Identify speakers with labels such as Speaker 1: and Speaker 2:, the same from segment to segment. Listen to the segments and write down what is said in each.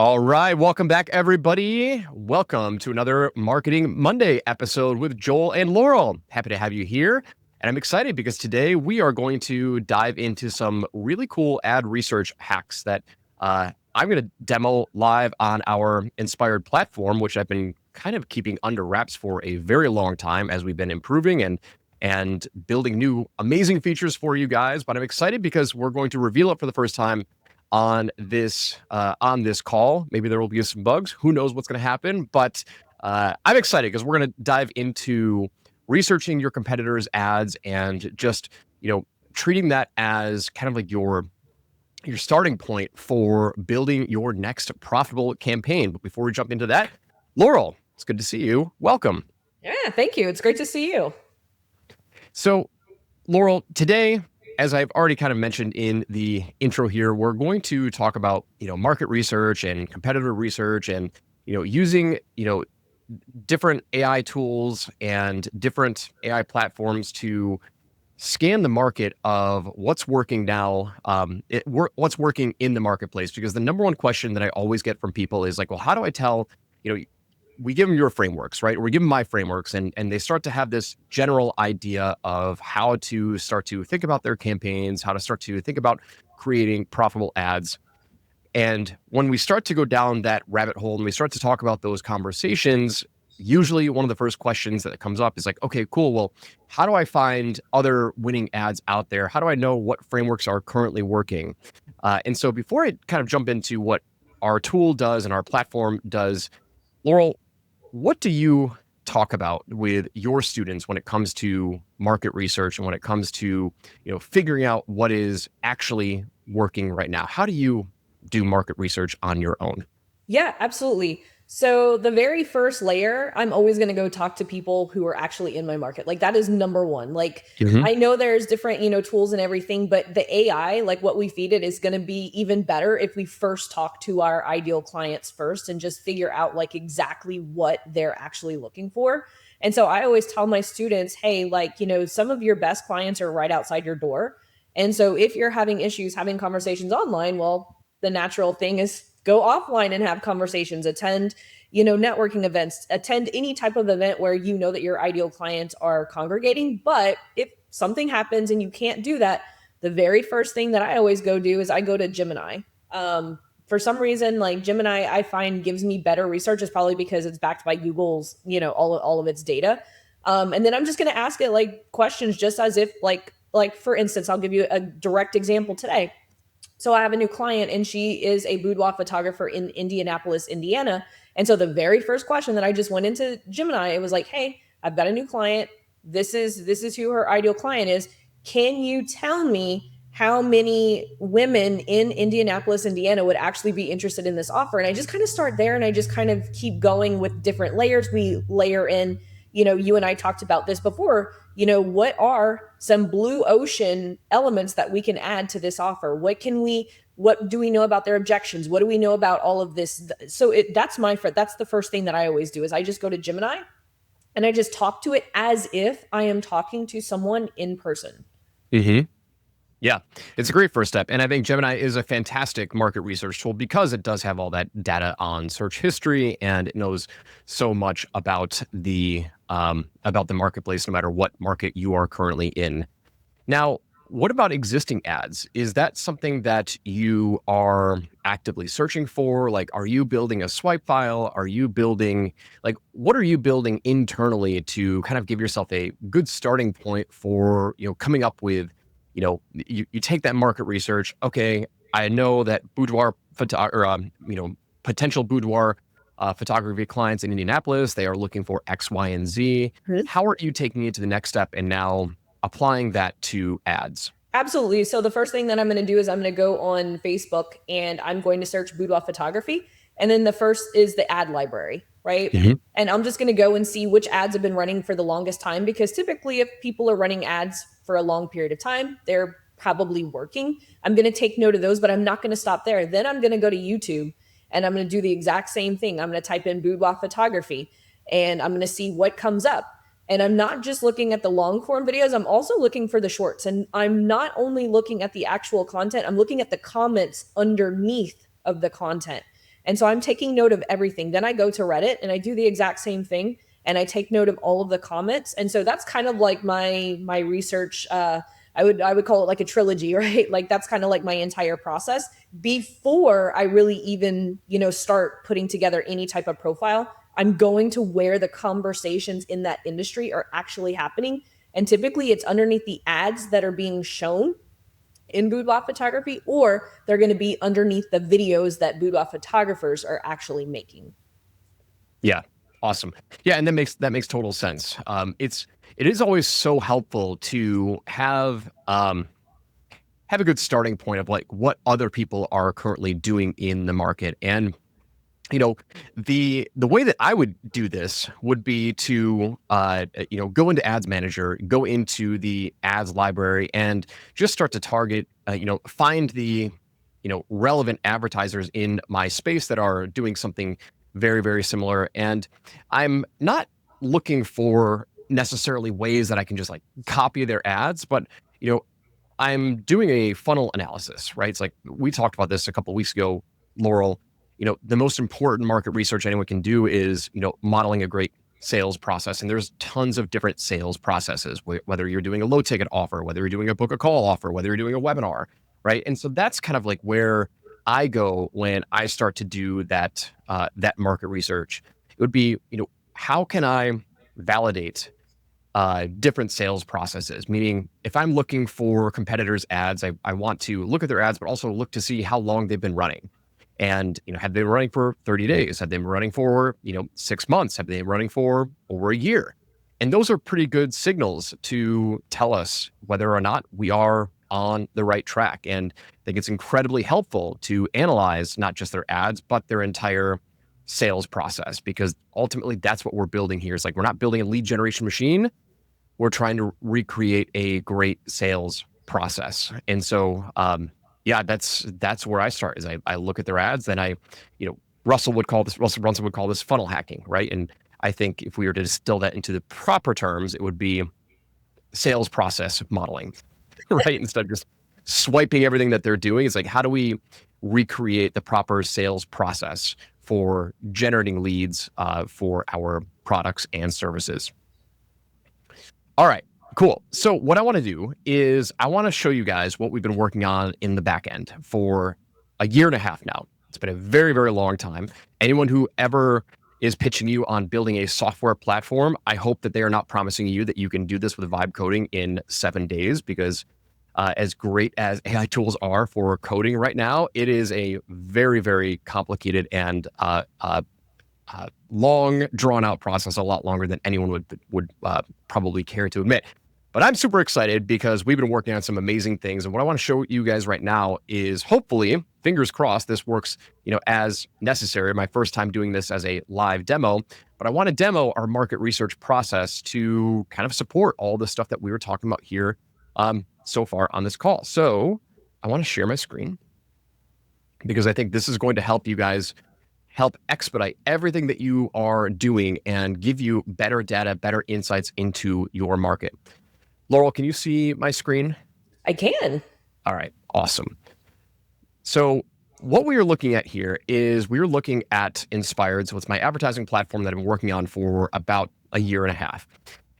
Speaker 1: All right, welcome back, everybody. Welcome to another Marketing Monday episode with Joel and Laurel. Happy to have you here. And I'm excited because today we are going to dive into some really cool ad research hacks that I'm going to demo live on our Inspired platform, which I've been kind of keeping under wraps for a very long time as we've been improving and building new amazing features for you guys. But I'm excited because we're going to reveal it for the first time on this call. Maybe there will be some bugs. Who knows what's going to happen? But I'm excited because we're going to dive into researching your competitors' ads and just treating that as kind of like your starting point for building your next profitable campaign. But before we jump into that, Laurel, it's good to see you. Welcome.
Speaker 2: Yeah, thank you. It's great to see you.
Speaker 1: So, Laurel, today, as I've already kind of mentioned in the intro here, we're going to talk about, market research and competitor research and, using, different AI tools and different AI platforms to scan the market of what's working now, what's working in the marketplace. Because the number one question that I always get from people is like, well, how do I tell, we give them your frameworks, right? Or we give them my frameworks, and they start to have this general idea of how to start to think about their campaigns, how to start to think about creating profitable ads. And when we start to go down that rabbit hole and we start to talk about those conversations, usually one of the first questions that comes up is like, okay, cool. Well, how do I find other winning ads out there? How do I know what frameworks are currently working? And so before I kind of jump into what our tool does and our platform does, Laurel, what do you talk about with your students when it comes to market research and when it comes to, figuring out what is actually working right now? How do you do market research on your own?
Speaker 2: Yeah, absolutely. So the very first layer, I'm always going to go talk to people who are actually in my market. Like that is number one. Like
Speaker 1: Mhm.
Speaker 2: I know there's different, tools and everything, but the AI, like what we feed it is going to be even better if we first talk to our ideal clients first and just figure out like exactly what they're actually looking for. And so I always tell my students, hey, like, some of your best clients are right outside your door. And so if you're having issues having conversations online, well, the natural thing is go offline and have conversations, attend, networking events, attend any type of event where you know that your ideal clients are congregating. But if something happens and you can't do that, the very first thing that I always go do is I go to Gemini. For some reason, like Gemini, I find gives me better research. It's probably because it's backed by Google's, all of its data. And then I'm just going to ask it like questions, just as if like for instance, I'll give you a direct example today. So I have a new client and she is a boudoir photographer in Indianapolis, Indiana. And so the very first question that I just went into Gemini, it was like, "Hey, I've got a new client. This is who her ideal client is. Can you tell me how many women in Indianapolis, Indiana would actually be interested in this offer?" And I just kind of start there and I just kind of keep going with different layers. We layer in, you and I talked about this before, what are some blue ocean elements that we can add to this offer? What do we know about their objections? What do we know about all of this? So that's the first thing that I always do is I just go to Gemini and I just talk to it as if I am talking to someone in person.
Speaker 1: Mhm. Yeah, it's a great first step. And I think Gemini is a fantastic market research tool because it does have all that data on search history and it knows so much about the marketplace, no matter what market you are currently in. Now, what about existing ads? Is that something that you are actively searching for? Like, are you building a swipe file? What are you building internally to kind of give yourself a good starting point for, coming up with, you take that market research. Okay, I know that boudoir photo or, potential boudoir photography clients in Indianapolis, they are looking for X, Y, and Z. How are you taking it to the next step and now applying that to ads?
Speaker 2: Absolutely. So the first thing that I'm going to do is I'm going to go on Facebook and I'm going to search boudoir photography. And then the first is the ad library, right?
Speaker 1: Mhm.
Speaker 2: And I'm just going to go and see which ads have been running for the longest time because typically if people are running ads for a long period of time, they're probably working. I'm going to take note of those, but I'm not going to stop there. Then I'm going to go to YouTube and I'm going to do the exact same thing. I'm going to type in boudoir photography and I'm going to see what comes up. And I'm not just looking at the long form videos, I'm also looking for the shorts. And I'm not only looking at the actual content, I'm looking at the comments underneath of the content. And so I'm taking note of everything. Then I go to Reddit and I do the exact same thing and I take note of all of the comments. And so that's kind of like my research. I would call it like a trilogy, right? Like that's kind of like my entire process before I really even start putting together any type of profile. I'm going to where the conversations in that industry are actually happening, and typically it's underneath the ads that are being shown in boudoir photography, or they're going to be underneath the videos that boudoir photographers are actually making.
Speaker 1: Yeah. Awesome. Yeah, and that makes total sense. It is always so helpful to have a good starting point of like what other people are currently doing in the market. And you know, the way that I would do this would be to go into Ads Manager, go into the ads library, and just start to target, find the relevant advertisers in my space that are doing something very very similar. And I'm not looking for necessarily ways that I can just like copy their ads, but you know I'm doing a funnel analysis, right? It's like we talked about this a couple of weeks ago, Laurel. The most important market research anyone can do is, modeling a great sales process. And there's tons of different sales processes, whether you're doing a low ticket offer, whether you're doing a book a call offer, whether you're doing a webinar, right? And so that's kind of like where I go when I start to do that market research. It would be, how can I validate different sales processes? Meaning, if I'm looking for competitors' ads, I want to look at their ads, but also look to see how long they've been running. And have they been running for 30 days? Have they been running for 6 months? Have they been running for over a year? And those are pretty good signals to tell us whether or not we are on the right track. And I think it's incredibly helpful to analyze not just their ads, but their entire sales process, because ultimately that's what we're building here. It's like we're not building a lead generation machine. We're trying to recreate a great sales process. And so, yeah, that's where I start. Is I look at their ads, then Russell Brunson would call this funnel hacking, right? And I think if we were to distill that into the proper terms, it would be sales process modeling, right? Instead of just swiping everything that they're doing, it's like, how do we recreate the proper sales process for generating leads for our products and services? All right, cool. So what I want to do is I want to show you guys what we've been working on in the back end for a year and a half now. It's been a very, very long time. Anyone who ever is pitching you on building a software platform, I hope that they are not promising you that you can do this with vibe coding in 7 days, because as great as AI tools are for coding right now, it is a very, very complicated and long, drawn out process, a lot longer than anyone would probably care to admit. But I'm super excited because we've been working on some amazing things. And what I want to show you guys right now is, hopefully, fingers crossed, this works, as necessary. My first time doing this as a live demo, but I want to demo our market research process to kind of support all the stuff that we were talking about here so far on this call. So I want to share my screen because I think this is going to help you guys help expedite everything that you are doing and give you better data, better insights into your market. Laurel, can you see my screen?
Speaker 2: I can.
Speaker 1: All right, awesome. So what we are looking at here is we're looking at Inspired. So it's my advertising platform that I've been working on for about a year and a half.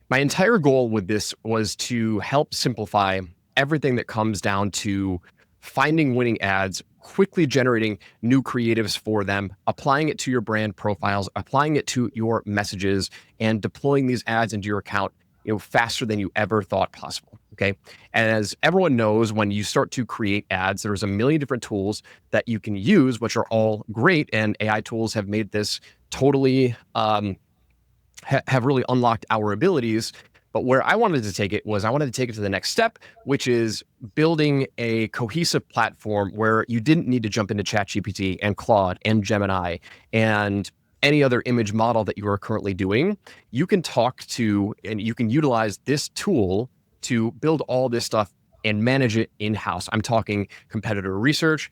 Speaker 1: My entire goal with this was to help simplify everything that comes down to finding winning ads, quickly generating new creatives for them, applying it to your brand profiles, applying it to your messages, and deploying these ads into your account, faster than you ever thought possible. Okay. And as everyone knows, when you start to create ads, there's a million different tools that you can use, which are all great. And AI tools have made this totally, have really unlocked our abilities. But where I wanted to take it was I wanted to take it to the next step, which is building a cohesive platform where you didn't need to jump into ChatGPT and Claude and Gemini and any other image model that you are currently doing. You can talk to and you can utilize this tool to build all this stuff and manage it in-house. I'm talking competitor research,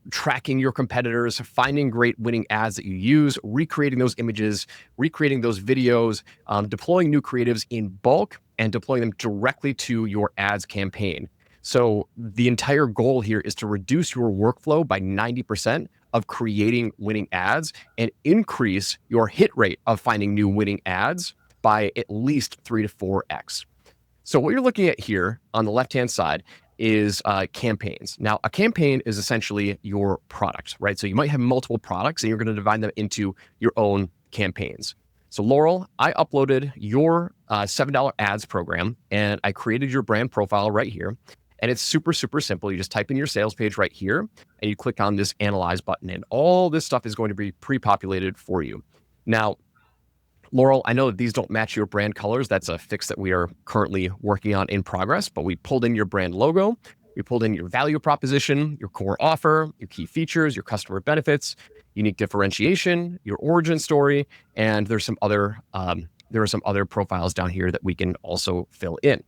Speaker 1: tracking your competitors, finding great winning ads that you use, recreating those images, recreating those videos, deploying new creatives in bulk, and deploying them directly to your ads campaign. So the entire goal here is to reduce your workflow by 90%, of creating winning ads and increase your hit rate of finding new winning ads by at least 3 to 4x. So what you're looking at here on the left-hand side is campaigns. Now, a campaign is essentially your product, right? So you might have multiple products and you're going to divide them into your own campaigns. So Laurel, I uploaded your $7 ads program and I created your brand profile right here. And it's super, super simple. You just type in your sales page right here and you click on this analyze button and all this stuff is going to be pre-populated for you. Now, Laurel, I know that these don't match your brand colors. That's a fix that we are currently working on in progress, but we pulled in your brand logo. We pulled in your value proposition, your core offer, your key features, your customer benefits, unique differentiation, your origin story, and there are some other profiles down here that we can also fill in.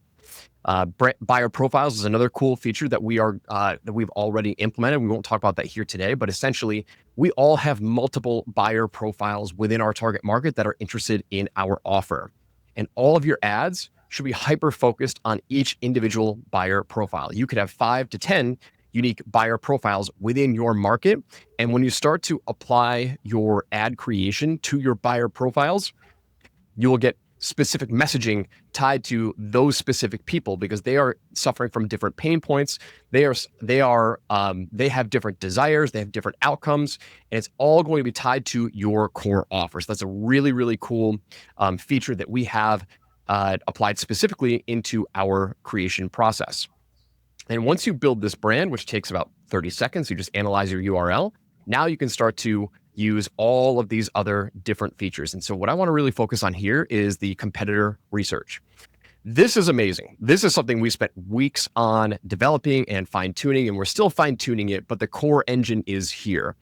Speaker 1: Buyer profiles is another cool feature that we've already implemented. We won't talk about that here today, but essentially, we all have multiple buyer profiles within our target market that are interested in our offer, and all of your ads should be hyper focused on each individual buyer profile. You could have 5 to 10 unique buyer profiles within your market, and when you start to apply your ad creation to your buyer profiles, you will get specific messaging tied to those specific people because they are suffering from different pain points. They have different desires, they have different outcomes, and it's all going to be tied to your core offer. So that's a really, really cool feature that we have applied specifically into our creation process. And once you build this brand, which takes about 30 seconds, you just analyze your URL. Now you can start to use all of these other different features. And so what I want to really focus on here is the competitor research. This is amazing. This is something we spent weeks on developing and fine-tuning, and we're still fine-tuning it, but the core engine is here.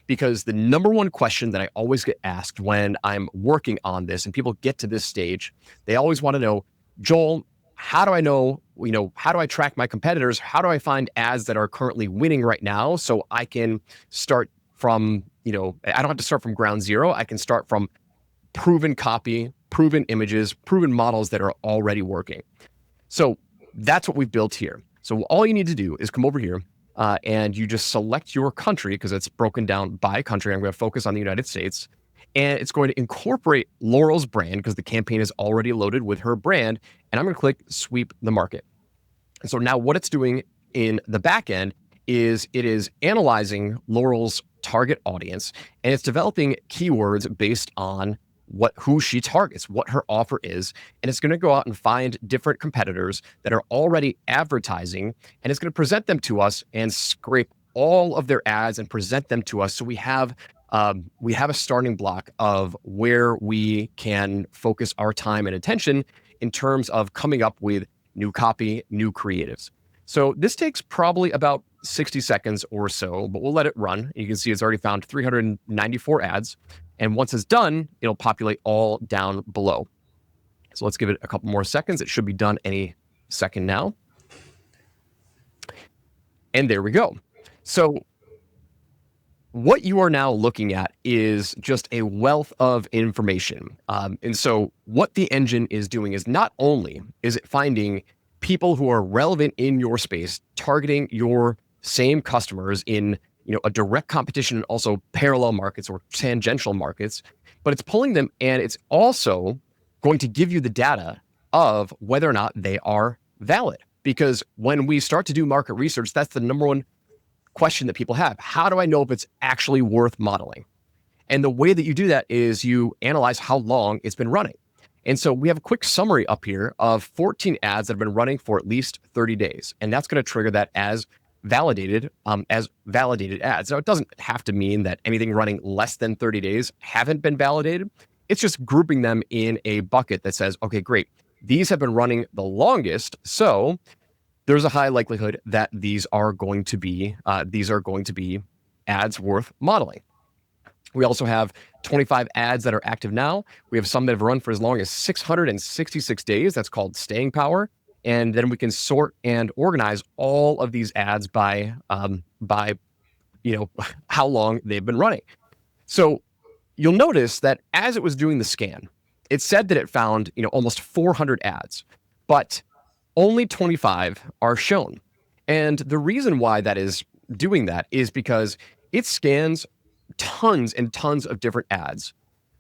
Speaker 1: Because the number one question that I always get asked when I'm working on this and people get to this stage, they always want to know, Joel, how do I know, how do I track my competitors? How do I find ads that are currently winning right now so I can start from, I don't have to start from ground zero. I can start from proven copy, proven images, proven models that are already working. So that's what we've built here. So all you need to do is come over here and you just select your country because it's broken down by country. I'm going to focus on the United States. And it's going to incorporate Laurel's brand because the campaign is already loaded with her brand. And I'm going to click sweep the market. And so now what it's doing in the back end is it is analyzing Laurel's target audience and it's developing keywords based on who she targets, what her offer is, and it's going to go out and find different competitors that are already advertising, and it's going to present them to us and scrape all of their ads and present them to us. So we have a starting block of where we can focus our time and attention in terms of coming up with new copy, new creatives. So this takes probably about 60 seconds or so, but we'll let it run. You can see it's already found 394 ads. And once it's done, it'll populate all down below. So let's give it a couple more seconds. It should be done any second now. And there we go. So what you are now looking at is just a wealth of information. And so what the engine is doing is not only is it finding people who are relevant in your space, targeting your same customers in a direct competition and also parallel markets or tangential markets, but it's pulling them and it's also going to give you the data of whether or not they are valid. Because when we start to do market research, that's the number one question that people have. How do I know if it's actually worth modeling? And the way that you do that is you analyze how long it's been running. And so we have a quick summary up here of 14 ads that have been running for at least 30 days. And that's going to trigger that as validated ads. Now, it doesn't have to mean that anything running less than 30 days haven't been validated. It's just grouping them in a bucket that says, okay, great. These have been running the longest. So there's a high likelihood that these are going to be ads worth modeling. We also have 25 ads that are active now. We have some that have run for as long as 666 days. That's called staying power. And then we can sort and organize all of these ads by how long they've been running. So you'll notice that as it was doing the scan, it said that it found almost 400 ads, but only 25 are shown. And the reason why that is doing that is because it scans tons and tons of different ads.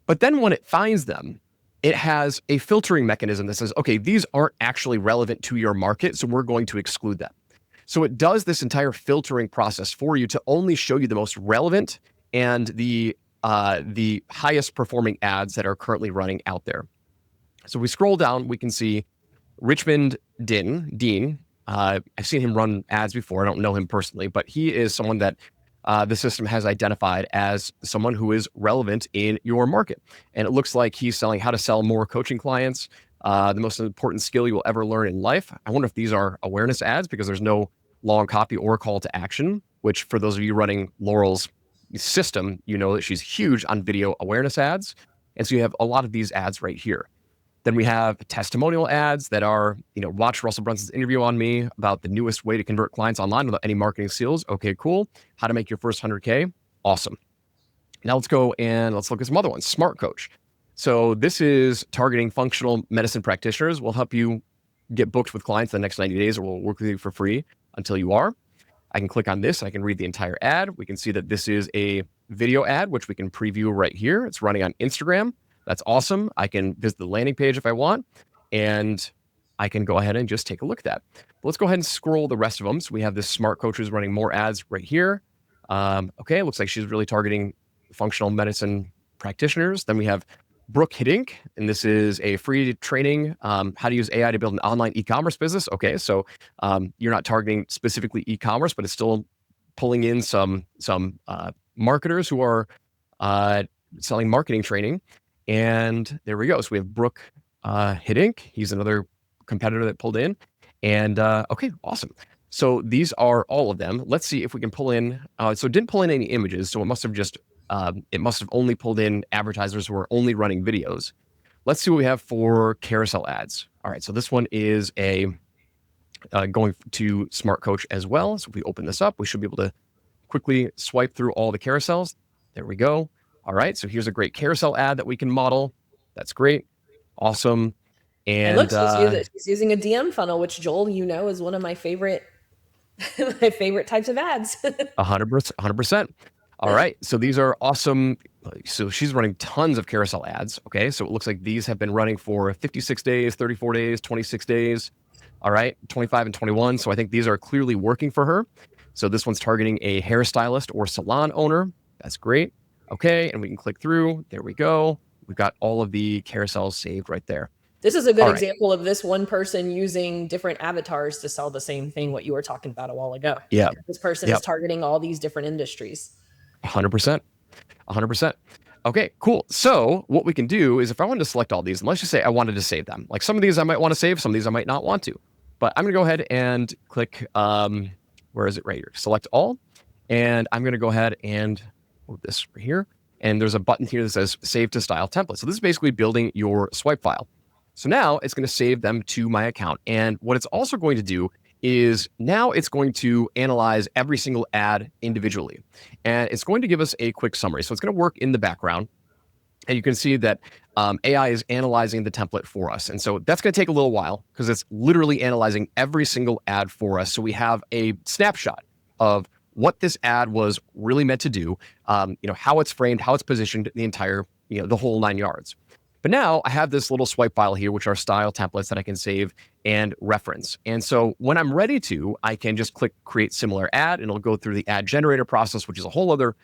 Speaker 1: But then when it finds them, it has a filtering mechanism that says, okay, these aren't actually relevant to your market, so we're going to exclude them. So it does this entire filtering process for you to only show you the most relevant and the highest performing ads that are currently running out there. So we scroll down, we can see Richmond Dean. I've seen him run ads before. I don't know him personally, but he is someone that the system has identified as someone who is relevant in your market. And it looks like he's selling how to sell more coaching clients, the most important skill you will ever learn in life. I wonder if these are awareness ads because there's no long copy or call to action, which for those of you running Laurel's system, you know that she's huge on video awareness ads. And so you have a lot of these ads right here. Then we have testimonial ads that are, watch Russell Brunson's interview on me about the newest way to convert clients online without any marketing skills. Okay, cool. How to make your first 100K. Awesome. Now let's go and let's look at some other ones. Smart Coach. So this is targeting functional medicine practitioners. Will help you get booked with clients in the next 90 days or we'll work with you for free until you are. I can click on this. I can read the entire ad. We can see that this is a video ad, which we can preview right here. It's running on Instagram. That's awesome. I can visit the landing page if I want, and I can go ahead and just take a look at that. But let's go ahead and scroll the rest of them. So we have this Smart Coaches running more ads right here. Okay, it looks like she's really targeting functional medicine practitioners. Then we have Brooke Hiddink, and this is a free training, how to use AI to build an online e-commerce business. Okay, so you're not targeting specifically e-commerce, but it's still pulling in some marketers who are selling marketing training. And there we go. So we have Brooke Hiddink. He's another competitor that pulled in. And okay, awesome. So these are all of them. Let's see if we can pull in. So it didn't pull in any images. So it must have only pulled in advertisers who are only running videos. Let's see what we have for carousel ads. All right. So this one is going to Smart Coach as well. So if we open this up, we should be able to quickly swipe through all the carousels. There we go. All right, so here's a great carousel ad that we can model. That's great. Awesome.
Speaker 2: And
Speaker 1: And
Speaker 2: look, she's using a DM funnel, which Joel, is one of my favorite my favorite types of ads.
Speaker 1: 100%, 100%. All right, so these are awesome. So she's running tons of carousel ads. Okay, so it looks like these have been running for 56 days, 34 days, 26 days. All right, 25 and 21. So I think these are clearly working for her. So this one's targeting a hairstylist or salon owner. That's great. Okay, and we can click through. There we go. We've got all of the carousels saved right there.
Speaker 2: This is a good
Speaker 1: All right.
Speaker 2: example of this one person using different avatars to sell the same thing, what you were talking about a while ago.
Speaker 1: Yeah.
Speaker 2: This person is targeting all these different industries.
Speaker 1: 100%. 100%. Okay, cool. So what we can do is if I wanted to select all these, and let's just say I wanted to save them. Like some of these I might want to save, some of these I might not want to. But I'm going to go ahead and click, where is it right here? Select all. And I'm going to go ahead and move this right here. And there's a button here that says save to style template. So this is basically building your swipe file. So now it's going to save them to my account. And what it's also going to do is now it's going to analyze every single ad individually. And it's going to give us a quick summary. So it's going to work in the background. And you can see that AI is analyzing the template for us. And so that's going to take a little while because it's literally analyzing every single ad for us. So we have a snapshot of what this ad was really meant to do, how it's framed, how it's positioned, the entire, the whole 9 yards. But now I have this little swipe file here, which are style templates that I can save and reference. And so when I'm ready to, I can just click create similar ad and it'll go through the ad generator process, which is a whole other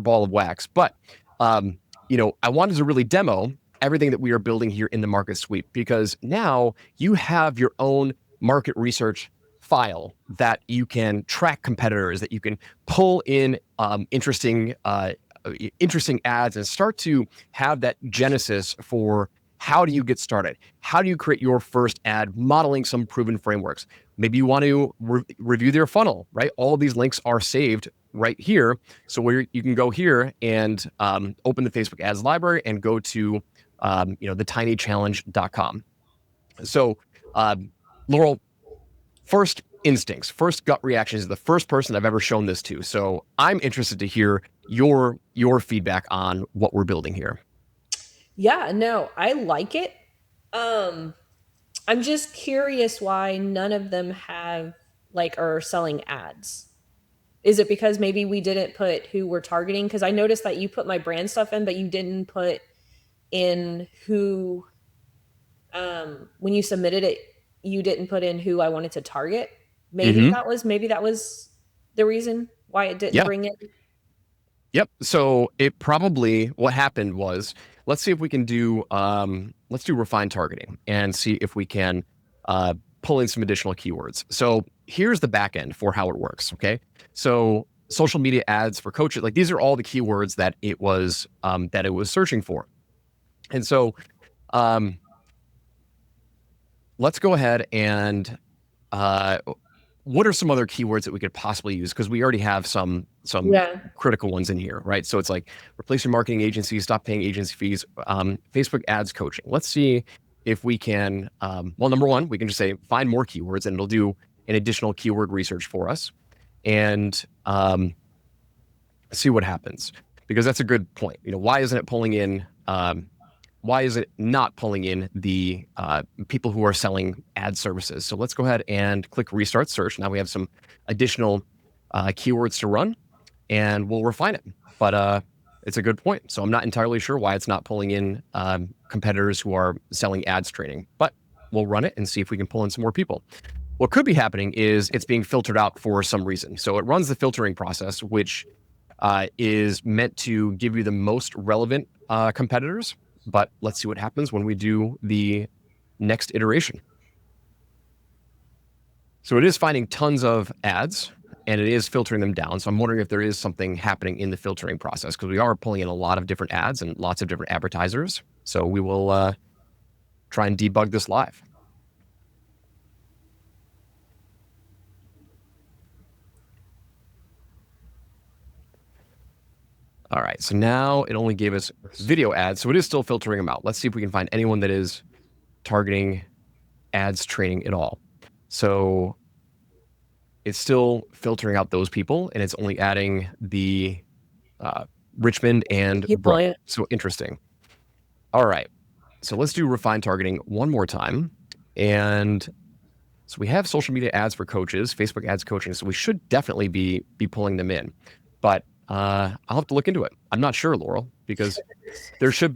Speaker 1: ball of wax. But, I wanted to really demo everything that we are building here in the market suite because now you have your own market research file that you can track competitors, that you can pull in interesting ads and start to have that genesis for how do you get started? How do you create your first ad, modeling some proven frameworks? Maybe you want to review their funnel, right? All of these links are saved right here. So where you can go here and open the Facebook ads library and go to, thetinychallenge.com. So, Laurel, first instincts, first gut reactions is the first person I've ever shown this to. So I'm interested to hear your feedback on what we're building here.
Speaker 2: Yeah, no, I like it. I'm just curious why none of them have are selling ads. Is it because maybe we didn't put who we're targeting? Because I noticed that you put my brand stuff in, but you didn't put in who, when you submitted it, you didn't put in who I wanted to target.
Speaker 1: Hmm.
Speaker 2: Maybe that was the reason why it didn't
Speaker 1: Yeah.
Speaker 2: bring it.
Speaker 1: Yep. So it probably what happened was let's see if we can do let's do refined targeting and see if we can uh, pull in some additional keywords. So here's the back end for how it works. Okay. So social media ads for coaches, like these are all the keywords that it was searching for. And so um, let's go ahead and uh, what are some other keywords that we could possibly use? Because we already have some
Speaker 2: Yeah.
Speaker 1: critical ones in here, right? So it's like replace your marketing agency, stop paying agency fees, Facebook ads coaching. Let's see if we can. Well, number one, we can just say find more keywords, and it'll do an additional keyword research for us, and see what happens. Because that's a good point. Why isn't it pulling in? Why is it not pulling in the people who are selling ad services? So let's go ahead and click restart search. Now we have some additional keywords to run, and we'll refine it. But it's a good point. So I'm not entirely sure why it's not pulling in competitors who are selling ads training, but we'll run it and see if we can pull in some more people. What could be happening is it's being filtered out for some reason. So it runs the filtering process, which is meant to give you the most relevant competitors. But let's see what happens when we do the next iteration. So it is finding tons of ads and it is filtering them down. So I'm wondering if there is something happening in the filtering process because we are pulling in a lot of different ads and lots of different advertisers. So we will try and debug this live. All right, so now it only gave us video ads, so it is still filtering them out. Let's see if we can find anyone that is targeting ads training at all. So it's still filtering out those people, and it's only adding the Richmond and
Speaker 2: Keep
Speaker 1: Brooke.
Speaker 2: pulling it.
Speaker 1: So interesting. All right, so let's do refined targeting one more time. And so we have social media ads for coaches, Facebook ads coaching, so we should definitely be pulling them in. But I'll have to look into it. I'm not sure, Laurel, because there should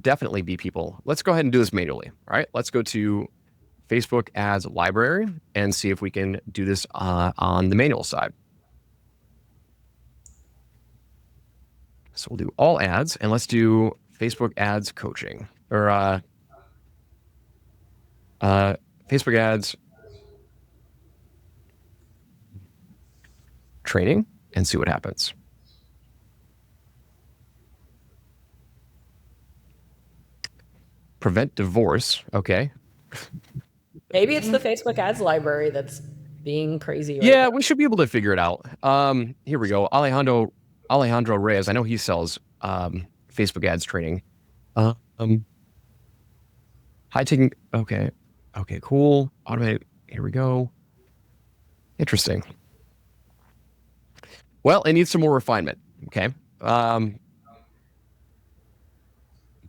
Speaker 1: definitely be people. Let's go ahead and do this manually. All right, let's go to Facebook ads library and see if we can do this on the manual side. So we'll do all ads and let's do Facebook ads coaching or Facebook ads training and see what happens. Prevent divorce. Okay.
Speaker 2: Maybe it's the Facebook ads library that's being crazy right
Speaker 1: Yeah,
Speaker 2: now.
Speaker 1: we should be able to figure it out. Here we go. Alejandro Reyes. I know he sells Facebook ads training. High taking. Okay. Okay. Cool. Automated. Here we go. Interesting. Well, it needs some more refinement. Okay.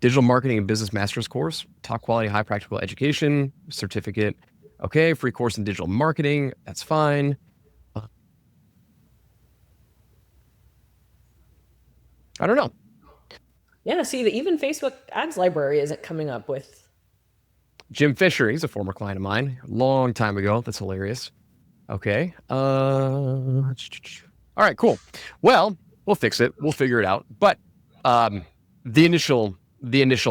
Speaker 1: Digital marketing and business master's course, top quality, high practical education certificate. Okay. Free course in digital marketing. That's fine. I don't know.
Speaker 2: Yeah, see, even Facebook ads library isn't coming up with.
Speaker 1: Jim Fisher, he's a former client of mine, long time ago. That's hilarious. Okay. All right, cool. Well, we'll fix it. We'll figure it out. But the initial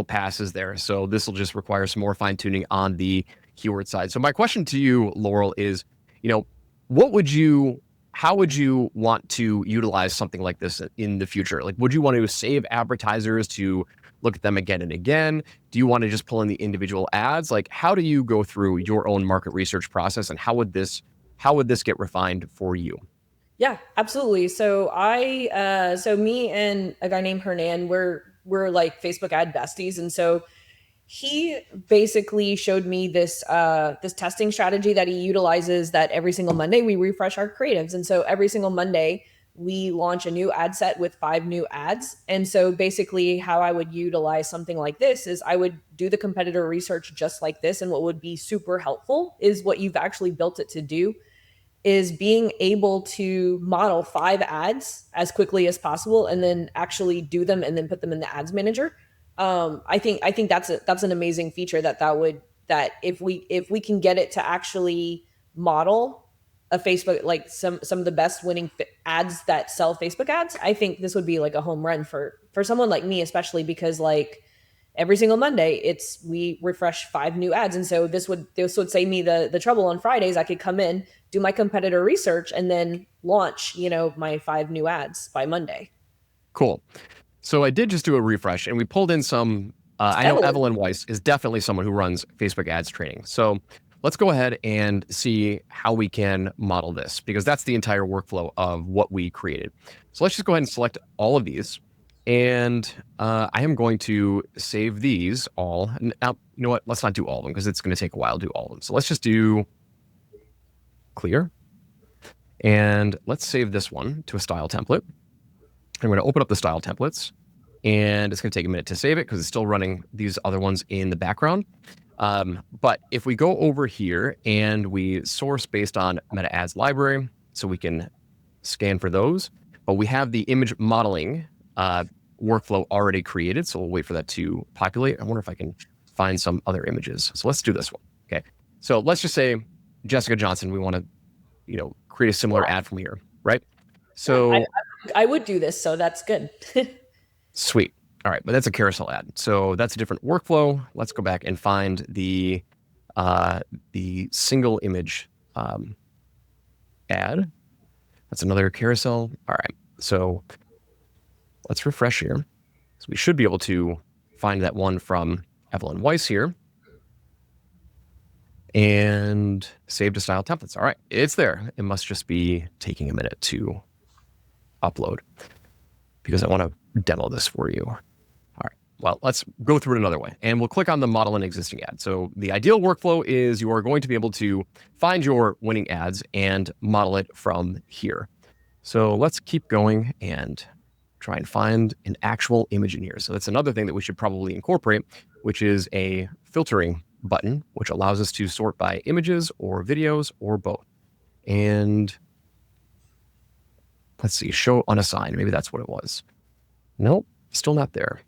Speaker 1: pass is there. So this will just require some more fine tuning on the keyword side. So my question to you, Laurel, is, what would you how would you want to utilize something like this in the future? Like, would you want to save advertisers to look at them again and again? Do you want to just pull in the individual ads? Like, how do you go through your own market research process, and how would this get refined for you?
Speaker 2: Yeah, absolutely. So me and a guy named Hernan, we're like Facebook ad besties, and so he basically showed me this testing strategy that he utilizes, that every single Monday we refresh our creatives. And so every single Monday we launch a new ad set with 5 new ads. And so basically how I would utilize something like this is I would do the competitor research just like this. And what would be super helpful is what you've actually built it to do. is being able to model 5 ads as quickly as possible and then actually do them and then put them in the ads manager. I think that's an amazing feature that if we can get it to actually model a Facebook, like some of the best winning ads that sell Facebook ads. I think this would be like a home run for someone like me, especially because like every single Monday it's we refresh 5 new ads. And so this would save me the trouble. On Fridays I could come in, do my competitor research, and then launch, my 5 new ads by Monday.
Speaker 1: Cool. So I did just do a refresh, and we pulled in some.
Speaker 2: It's
Speaker 1: I know
Speaker 2: Evelyn.
Speaker 1: Evelyn Weiss is definitely someone who runs Facebook ads training. So let's go ahead and see how we can model this, because that's the entire workflow of what we created. So let's just go ahead and select all of these. And I am going to save these all. Now, you know what? Let's not do all of them because it's going to take a while to do all of them. So let's just do clear. And let's save this one to a style template. I'm going to open up the style templates, and it's going to take a minute to save it because it's still running these other ones in the background. But if we go over here and we source based on meta ads library, so we can scan for those, but we have the image modeling workflow already created. So we'll wait for that to populate. I wonder if I can find some other images. So let's do this one. Okay. So let's just say Jessica Johnson, we want to, create a similar ad from here, right? So
Speaker 2: I would do this, so that's good.
Speaker 1: sweet. All right, but that's a carousel ad. So that's a different workflow. Let's go back and find the single image ad. That's another carousel. All right. So let's refresh here. So we should be able to find that one from Evelyn Weiss here. And save to style templates. All right, it's there. It must just be taking a minute to upload because I want to demo this for you. All right, well, let's go through it another way. And we'll click on the model an existing ad. So the ideal workflow is you are going to be able to find your winning ads and model it from here. So let's keep going and try and find an actual image in here. So that's another thing that we should probably incorporate, which is a filtering button, which allows us to sort by images or videos or both. And let's see, show unassigned. Maybe that's what it was. Nope, still not there.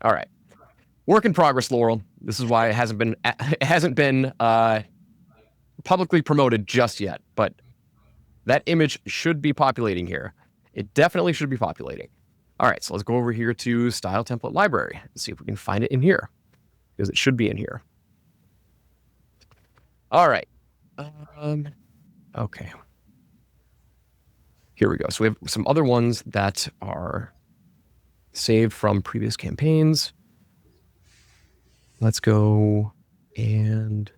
Speaker 1: All right, work in progress, Laurel. This is why it hasn't been publicly promoted just yet. But that image should be populating here. It definitely should be populating. All right, so let's go over here to Style Template Library and see if we can find it in here, because it should be in here. All right. Okay. Here we go. So we have some other ones that are saved from previous campaigns. Let's go and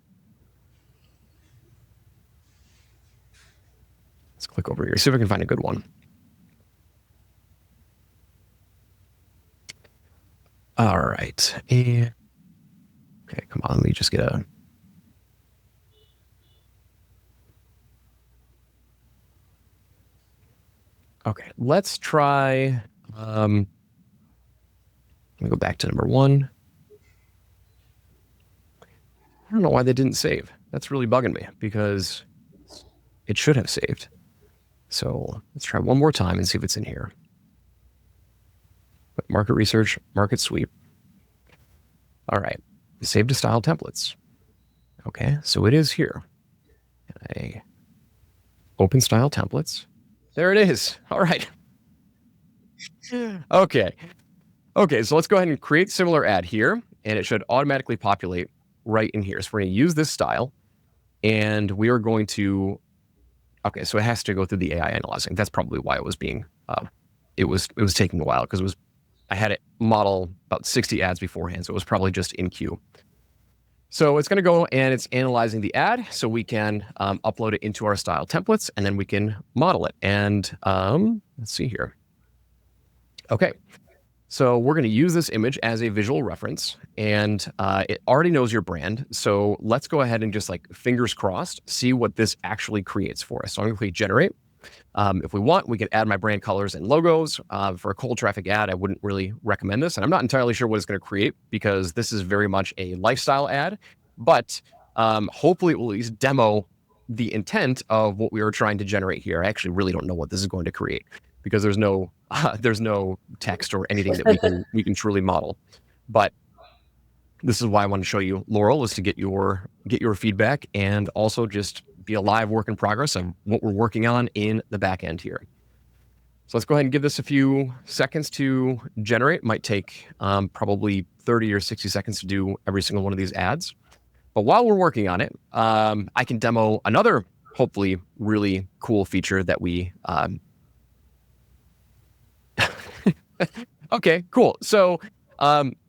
Speaker 1: let's click over here, see if I can find a good one. All right. And okay, come on, let me just get a okay, let's try. Let me go back to number 1. I don't know why they didn't save. That's really bugging me because it should have saved. So let's try one more time and see if it's in here. But market research, market sweep. All right, save to style templates. Okay, so it is here. I open style templates. There it is. All right. Okay. Okay, so let's go ahead and create similar ad here, and it should automatically populate right in here. So we're going to use this style, and we are going to, okay, so it has to go through the AI analyzing. That's probably why it was being, it was taking a while, because I had it model about 60 ads beforehand, so it was probably just in queue. So it's going to go and it's analyzing the ad, so we can upload it into our style templates, and then we can model it. And let's see here. Okay, so we're going to use this image as a visual reference, and it already knows your brand. So let's go ahead and just like fingers crossed, see what this actually creates for us. So I'm going to click generate. If we want, we can add my brand colors and logos. For a cold traffic ad, I wouldn't really recommend this. And I'm not entirely sure what it's going to create because this is very much a lifestyle ad, but hopefully it will at least demo the intent of what we were trying to generate here, I actually really don't know what this is going to create because there's no text or anything that we can truly model. But this is why I want to show you Laurel, is to get your feedback and also just be a live work in progress of what we're working on in the back end here. So let's go ahead and give this a few seconds to generate. It might take probably 30 or 60 seconds to do every single one of these ads. But while we're working on it, I can demo another hopefully really cool feature that we. Okay, cool. So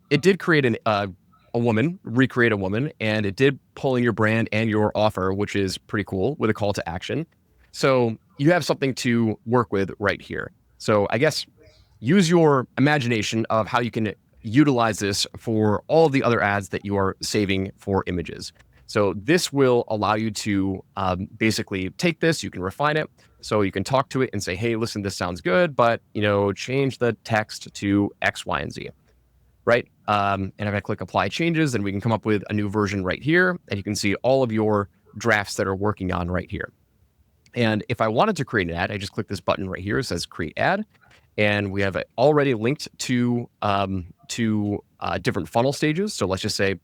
Speaker 1: it did create a woman, recreate a woman, and it did pull in your brand and your offer, which is pretty cool, with a call to action. So you have something to work with right here. So I guess use your imagination of how you can utilize this for all of the other ads that you are saving for images. So this will allow you to basically take this, you can refine it. So you can talk to it and say, hey, listen, this sounds good, but change the text to X, Y, and Z. Right? And if I click apply changes, then we can come up with a new version right here. And you can see all of your drafts that are working on right here. And if I wanted to create an ad, I just click this button right here. It says create ad. And we have it already linked to different funnel stages. So let's just say,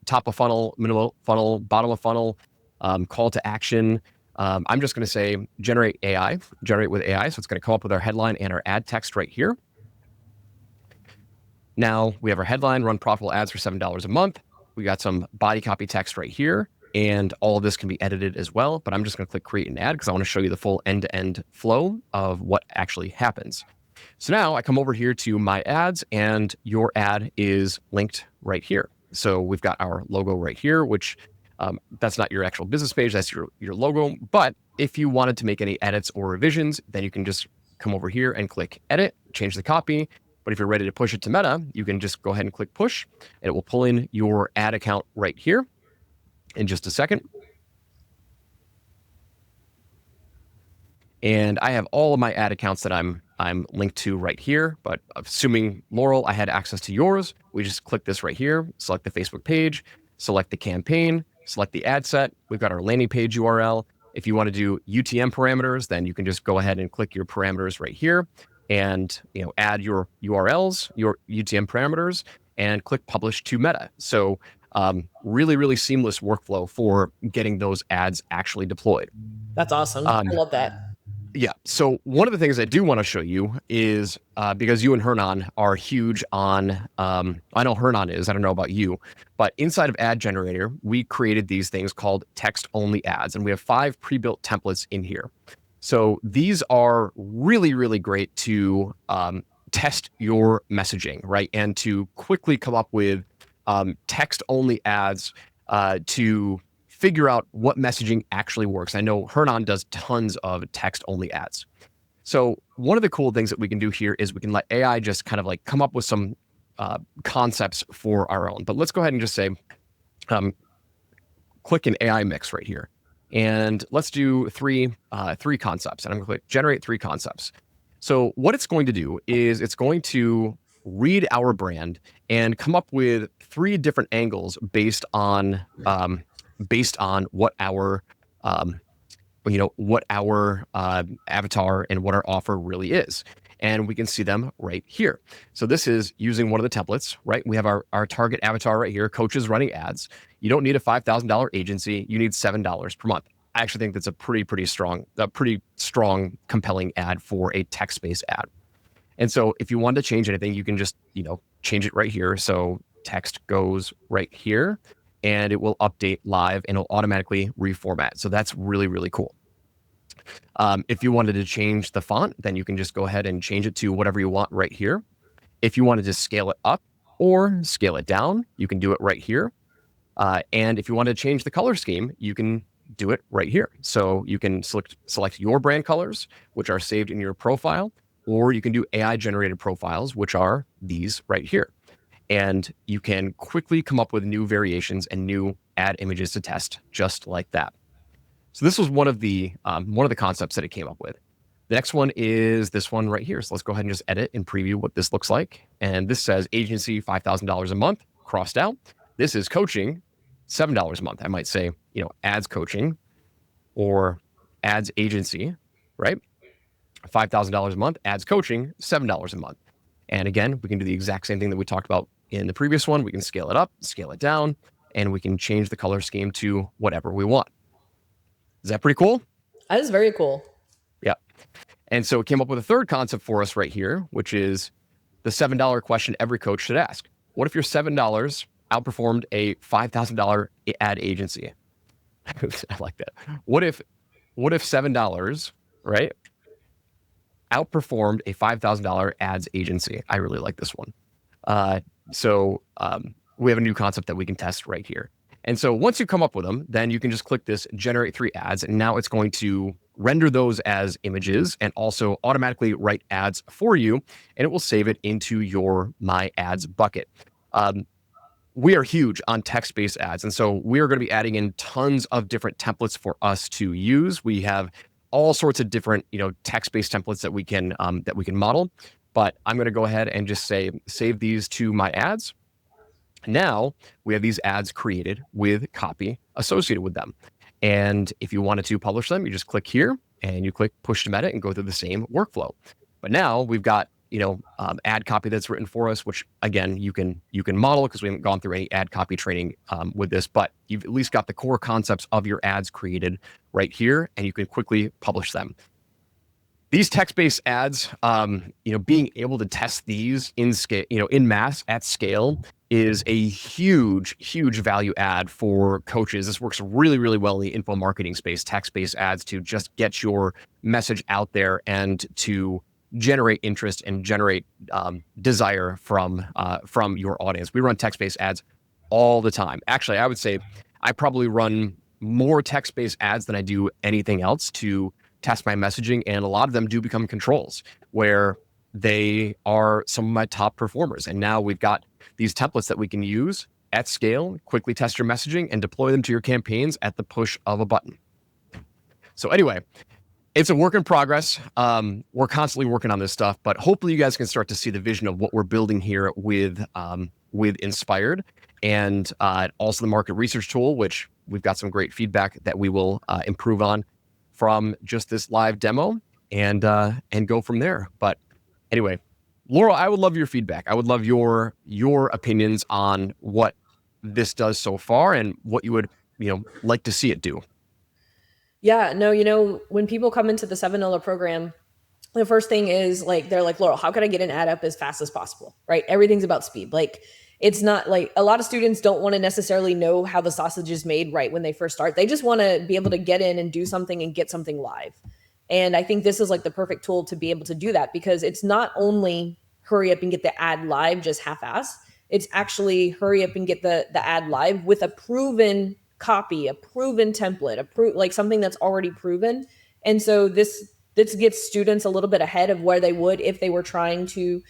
Speaker 1: top of funnel, middle funnel, bottom of funnel, call to action. I'm just going to say generate with AI. So it's going to come up with our headline and our ad text right here. Now we have our headline, run profitable ads for $7 a month. We got some body copy text right here, and all of this can be edited as well. But I'm just going to click create an ad because I want to show you the full end-to-end flow of what actually happens. So now I come over here to my ads, and your ad is linked right here. So we've got our logo right here, which that's not your actual business page, that's your logo. But if you wanted to make any edits or revisions, then you can just come over here and click edit, change the copy. But if you're ready to push it to Meta, you can just go ahead and click push, and it will pull in your ad account right here in just a second. And I have all of my ad accounts that I'm linked to right here, but assuming Laurel, I had access to yours, we just click this right here, select the Facebook page, select the campaign, select the ad set. We've got our landing page URL. If you want to do UTM parameters, then you can just go ahead and click your parameters right here and add your URLs, your UTM parameters, and click publish to Meta. So really, really seamless workflow for getting those ads actually deployed.
Speaker 2: That's awesome. I love that.
Speaker 1: Yeah. So one of the things I do want to show you is because you and Hernan are huge on, I know Hernan is, I don't know about you, but inside of Ad Generator, we created these things called text-only ads, and we have 5 pre-built templates in here. So these are really, really great to test your messaging, right? And to quickly come up with text-only ads to figure out what messaging actually works. I know Hernan does tons of text-only ads. So one of the cool things that we can do here is we can let AI just kind of like come up with some concepts for our own. But let's go ahead and just say, click an AI mix right here. And let's do three concepts. And I'm going to click generate 3 concepts. So what it's going to do is it's going to read our brand and come up with 3 different angles based on what our avatar and what our offer really is. And we can see them right here. So this is using one of the templates, right? We have our target avatar right here, coaches running ads. You don't need a $5,000 agency. You need $7 per month. I actually think that's a pretty strong, compelling ad for a text-based ad. And so if you want to change anything, you can just, change it right here. So text goes right here and it will update live and it'll automatically reformat. So that's really, really cool. If you wanted to change the font, then you can just go ahead and change it to whatever you want right here. If you wanted to scale it up or scale it down, you can do it right here. And if you want to change the color scheme, you can do it right here. So you can select your brand colors, which are saved in your profile, or you can do AI generated profiles, which are these right here. And you can quickly come up with new variations and new ad images to test just like that. So this was one of the concepts that it came up with. The next one is this one right here. So let's go ahead and just edit and preview what this looks like. And this says agency, $5,000 a month, crossed out. This is coaching, $7 a month. I might say, ads coaching. or ads agency, right? $5,000 a month, ads coaching, $7 a month. And again, we can do the exact same thing that we talked about in the previous one. We can scale it up, scale it down, and we can change the color scheme to whatever we want. Is that pretty cool?
Speaker 2: That is very cool.
Speaker 1: Yeah. And so it came up with a third concept for us right here, which is the $7 question every coach should ask. What if your $7 outperformed a $5,000 ad agency? I like that. What if $7, right, outperformed a $5,000 ads agency? I really like this one. So we have a new concept that we can test right here. And so once you come up with them, then you can just click this generate 3 ads. And now it's going to render those as images and also automatically write ads for you. And it will save it into your My Ads bucket. We are huge on text-based ads. And so we are going to be adding in tons of different templates for us to use. We have all sorts of different, text-based templates that we can model. But I'm going to go ahead and just say, save these to my ads. Now we have these ads created with copy associated with them. And if you wanted to publish them, you just click here and you click push to meta and go through the same workflow. But now we've got, ad copy that's written for us, which again, you can model because we haven't gone through any ad copy training with this, but you've at least got the core concepts of your ads created right here and you can quickly publish them. These text-based ads, being able to test these in scale, in mass at scale is a huge, huge value add for coaches. This works really, really well in the info marketing space, text-based ads to just get your message out there and to generate interest and generate desire from your audience. We run text-based ads all the time. Actually, I would say I probably run more text-based ads than I do anything else to test my messaging, and a lot of them do become controls where they are some of my top performers. And now we've got these templates that we can use at scale, quickly test your messaging, and deploy them to your campaigns at the push of a button. So anyway, it's a work in progress. We're constantly working on this stuff, but hopefully you guys can start to see the vision of what we're building here with Inspired, and also the market research tool, which we've got some great feedback that we will improve on from just this live demo and go from there. But anyway, Laurel, I would love your feedback. I would love your opinions on what this does so far and what you would like to see it do.
Speaker 2: Yeah, no, when people come into the $7 program, the first thing is they're like, Laurel, how can I get an ad up as fast as possible? Right? Everything's about speed. It's not like a lot of students don't want to necessarily know how the sausage is made right when they first start. They just want to be able to get in and do something and get something live. And I think this is the perfect tool to be able to do that, because it's not only hurry up and get the ad live just half-ass. It's actually hurry up and get the ad live with a proven copy, a proven template, something that's already proven. And so this gets students a little bit ahead of where they would if they were trying to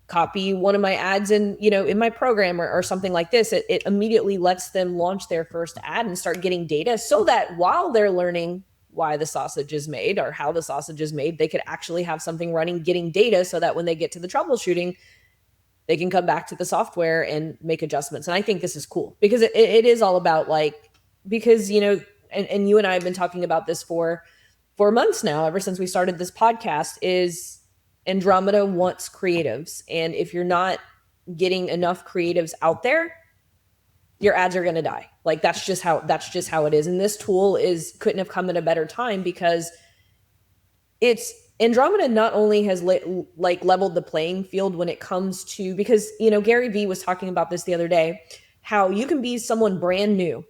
Speaker 2: copy one of my ads in my program or something like this. It immediately lets them launch their first ad and start getting data, so that while they're learning why the sausage is made or how the sausage is made, they could actually have something running, getting data, so that when they get to the troubleshooting, they can come back to the software and make adjustments. And I think this is cool because it is all about because, and you and I have been talking about this for months now, ever since we started this podcast, is Andromeda wants creatives. And if you're not getting enough creatives out there, your ads are going to die. That's just how it is. And this tool couldn't have come at a better time, because Andromeda not only has leveled the playing field when it comes to, because, Gary Vee was talking about this the other day, how you can be someone brand new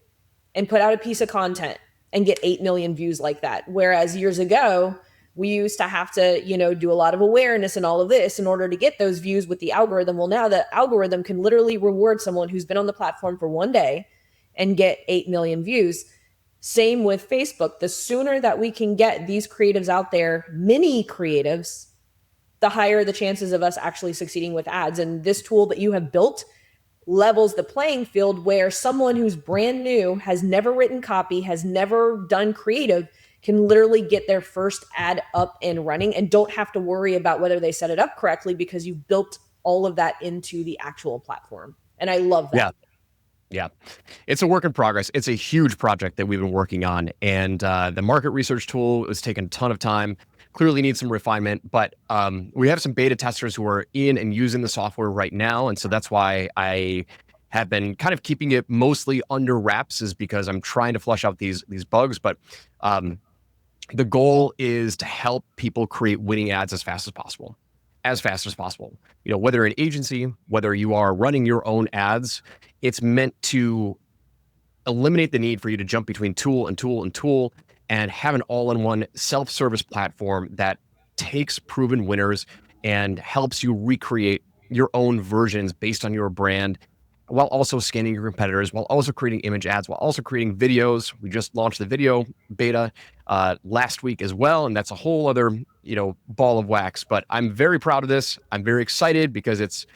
Speaker 2: and put out a piece of content and get 8 million views like that. Whereas years ago, we used to have to, do a lot of awareness and all of this in order to get those views with the algorithm. Well, now the algorithm can literally reward someone who's been on the platform for one day and get 8 million views. Same with Facebook. The sooner that we can get these creatives out there, mini creatives, the higher the chances of us actually succeeding with ads. And this tool that you have built levels the playing field, where someone who's brand new, has never written copy, has never done creative, can literally get their first ad up and running and don't have to worry about whether they set it up correctly, because you built all of that into the actual platform. And I love that.
Speaker 1: Yeah. Yeah. It's a work in progress. It's a huge project that we've been working on. And the market research tool is taking a ton of time. Clearly needs some refinement, but we have some beta testers who are in and using the software right now. And so that's why I have been kind of keeping it mostly under wraps, is because I'm trying to flush out these bugs. But um, the goal is to help people create winning ads as fast as possible. As fast as possible. Whether you're an agency, whether you are running your own ads, it's meant to eliminate the need for you to jump between tool and tool and tool, and have an all-in-one self-service platform that takes proven winners and helps you recreate your own versions based on your brand, while also scanning your competitors, while also creating image ads, while also creating videos. We just launched the video beta last week as well, and that's a whole other ball of wax. But I'm very proud of this. I'm very excited because it's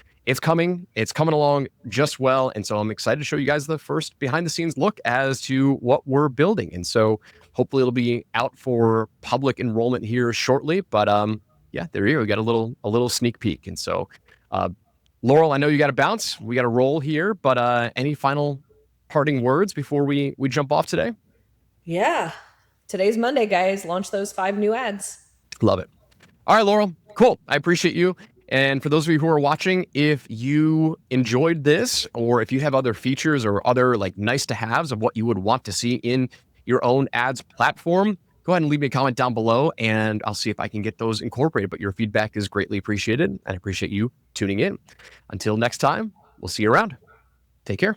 Speaker 1: coming along just well. And so I'm excited to show you guys the first behind the scenes look as to what we're building. And so hopefully it'll be out for public enrollment here shortly. But yeah, there you go. We got a little sneak peek. And so Laurel, I know you got to bounce. We got to roll here, but any final parting words before we jump off today?
Speaker 2: Yeah. Today's Monday, guys. Launch those 5 new ads.
Speaker 1: Love it. All right, Laurel. Cool. I appreciate you. And for those of you who are watching, if you enjoyed this, or if you have other features or other nice to haves of what you would want to see in your own ads platform, go ahead and leave me a comment down below, and I'll see if I can get those incorporated. But your feedback is greatly appreciated, and I appreciate you tuning in. Until next time, we'll see you around. Take care.